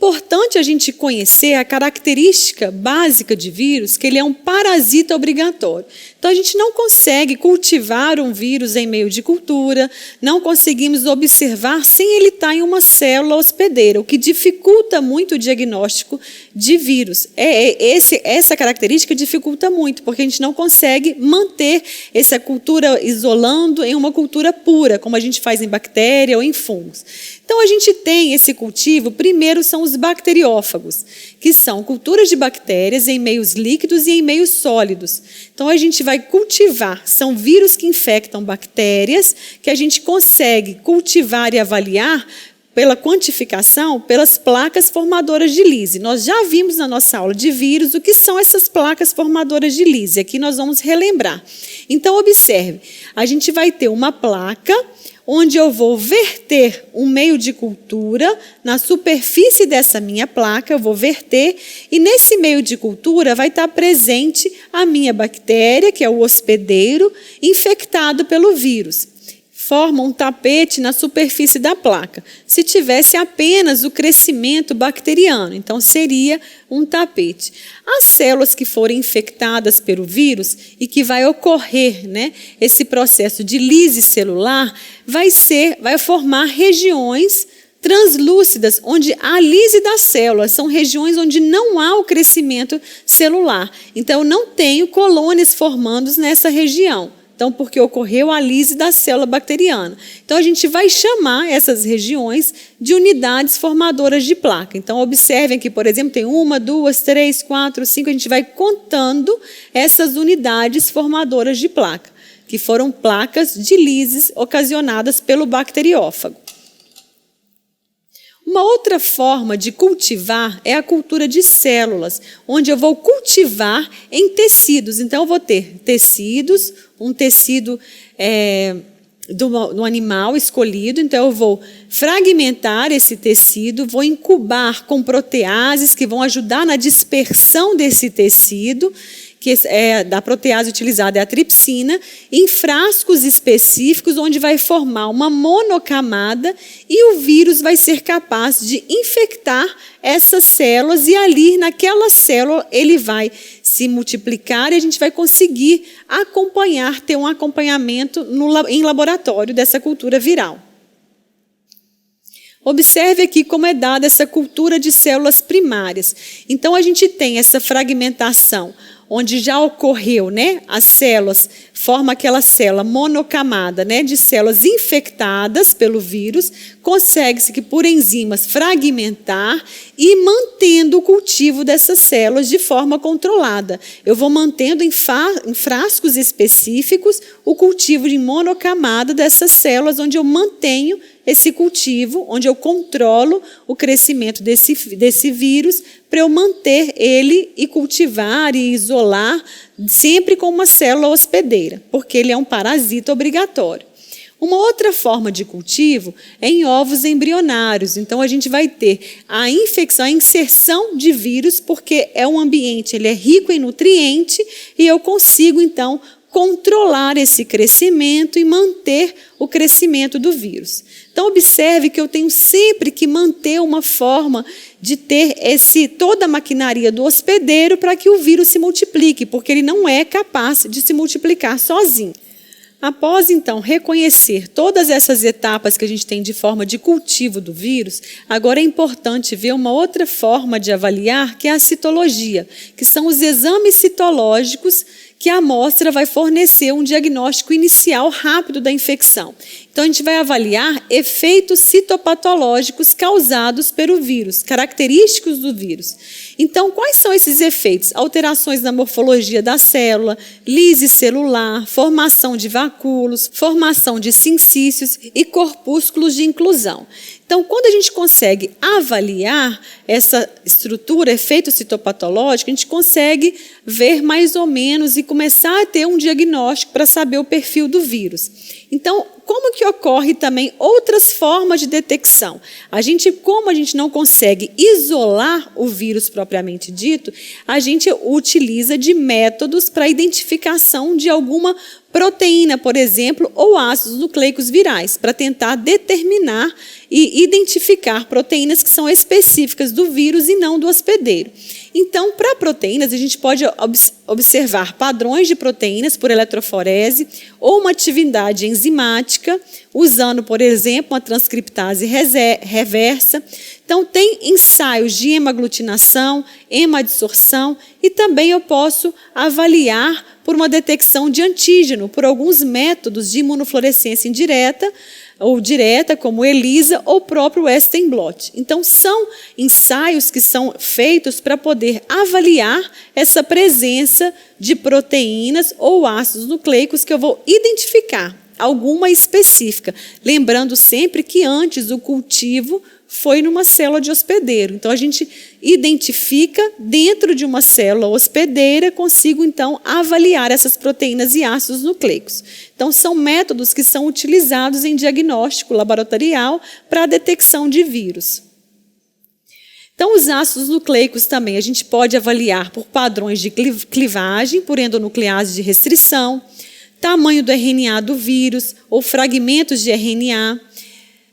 importante a gente conhecer a característica básica de vírus, que ele é um parasita obrigatório. Então, a gente não consegue cultivar um vírus em meio de cultura, não conseguimos observar sem ele estar em uma célula hospedeira, o que dificulta muito o diagnóstico de vírus. Essa característica dificulta muito, porque a gente não consegue manter essa cultura isolando em uma cultura pura, como a gente faz em bactéria ou em fungos. Então, a gente tem esse cultivo, primeiro são os bacteriófagos, que são culturas de bactérias em meios líquidos e em meios sólidos. Então, a gente vai cultivar, são vírus que infectam bactérias, que a gente consegue cultivar e avaliar pela quantificação, pelas placas formadoras de Lise. Nós já vimos na nossa aula de vírus o que são essas placas formadoras de Lise. Aqui nós vamos relembrar. Então, observe, a gente vai ter uma placa onde eu vou verter um meio de cultura na superfície dessa minha placa, eu vou verter, e nesse meio de cultura vai estar presente a minha bactéria, que é o hospedeiro, infectado pelo vírus. Forma um tapete na superfície da placa. Se tivesse apenas o crescimento bacteriano, então seria um tapete. As células que forem infectadas pelo vírus e que vai ocorrer, né, esse processo de lise celular, vai formar regiões translúcidas, onde há lise das células, são regiões onde não há o crescimento celular. Então, eu não tenho colônias formando nessa região. Então, porque ocorreu a lise da célula bacteriana. Então, a gente vai chamar essas regiões de unidades formadoras de placa. Então, observem que, por exemplo, tem 1, 2, 3, 4, 5, a gente vai contando essas unidades formadoras de placa, que foram placas de lises ocasionadas pelo bacteriófago. Uma outra forma de cultivar é a cultura de células, onde eu vou cultivar em tecidos. Então, eu vou ter tecidos, um tecido do animal escolhido, então eu vou fragmentar esse tecido, vou incubar com proteases que vão ajudar na dispersão desse tecido, da protease utilizada é a tripsina, em frascos específicos, onde vai formar uma monocamada e o vírus vai ser capaz de infectar essas células e ali, naquela célula, ele vai se multiplicar e a gente vai conseguir ter um acompanhamento em laboratório dessa cultura viral. Observe aqui como é dada essa cultura de células primárias. Então, a gente tem essa fragmentação, onde já ocorreu, né, as células, forma aquela célula monocamada, né, de células infectadas pelo vírus, consegue-se que por enzimas fragmentar e mantendo o cultivo dessas células de forma controlada. Eu vou mantendo em frascos específicos o cultivo de monocamada dessas células, onde eu mantenho esse cultivo, onde eu controlo o crescimento desse vírus, para eu manter ele e cultivar e isolar, sempre com uma célula hospedeira, porque ele é um parasita obrigatório. Uma outra forma de cultivo é em ovos embrionários. Então, a gente vai ter a infecção, a inserção de vírus, porque é um ambiente, ele é rico em nutriente, e eu consigo, então, controlar esse crescimento e manter o crescimento do vírus. Então, observe que eu tenho sempre que manter uma forma de ter toda a maquinaria do hospedeiro para que o vírus se multiplique, porque ele não é capaz de se multiplicar sozinho. Após, então, reconhecer todas essas etapas que a gente tem de forma de cultivo do vírus, agora é importante ver uma outra forma de avaliar, que é a citologia, que são os exames citológicos que a amostra vai fornecer um diagnóstico inicial rápido da infecção. Então, a gente vai avaliar efeitos citopatológicos causados pelo vírus, característicos do vírus. Então, quais são esses efeitos? Alterações na morfologia da célula, lise celular, formação de vacúolos, formação de sincícios e corpúsculos de inclusão. Então, quando a gente consegue avaliar essa estrutura, efeito citopatológico, a gente consegue ver mais ou menos e começar a ter um diagnóstico para saber o perfil do vírus. Então, como que ocorre também outras formas de detecção? Como a gente não consegue isolar o vírus propriamente dito, a gente utiliza de métodos para identificação de alguma proteína, por exemplo, ou ácidos nucleicos virais, para tentar determinar e identificar proteínas que são específicas do vírus e não do hospedeiro. Então, para proteínas, a gente pode observar padrões de proteínas por eletroforese ou uma atividade enzimática, usando, por exemplo, uma transcriptase reversa. Então, tem ensaios de hemaglutinação, hemadsorção, e também eu posso avaliar por uma detecção de antígeno, por alguns métodos de imunofluorescência indireta ou direta, como ELISA ou próprio Western blot. Então, são ensaios que são feitos para poder avaliar essa presença de proteínas ou ácidos nucleicos que eu vou identificar, alguma específica. Lembrando sempre que antes o cultivo foi numa célula de hospedeiro. Então, a gente identifica dentro de uma célula hospedeira, consigo, então, avaliar essas proteínas e ácidos nucleicos. Então, são métodos que são utilizados em diagnóstico laboratorial para a detecção de vírus. Então, os ácidos nucleicos também a gente pode avaliar por padrões de clivagem, por endonuclease de restrição, tamanho do RNA do vírus ou fragmentos de RNA,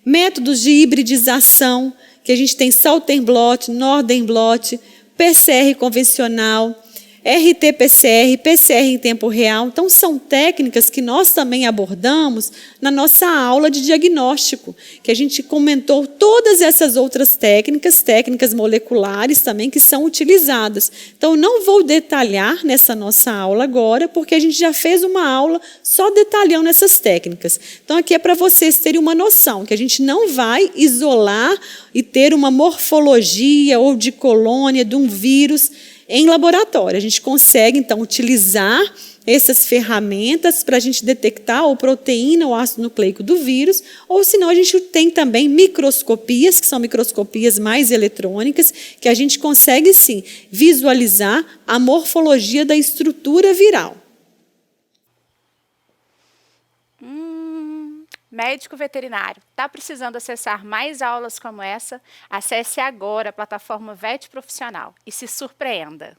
métodos de hibridização, que a gente tem Southern blot, Northern blot, PCR convencional, RT-PCR, PCR em tempo real. Então, são técnicas que nós também abordamos na nossa aula de diagnóstico, que a gente comentou todas essas outras técnicas, técnicas moleculares também, que são utilizadas. Então, não vou detalhar nessa nossa aula agora, porque a gente já fez uma aula só detalhando essas técnicas. Então, aqui é para vocês terem uma noção, que a gente não vai isolar e ter uma morfologia ou de colônia de um vírus em laboratório. A gente consegue, então, utilizar essas ferramentas para a gente detectar ou proteína ou ácido nucleico do vírus, ou senão a gente tem também microscopias, que são microscopias mais eletrônicas, que a gente consegue, sim, visualizar a morfologia da estrutura viral. Médico veterinário, está precisando acessar mais aulas como essa? Acesse agora a plataforma VET Profissional e se surpreenda!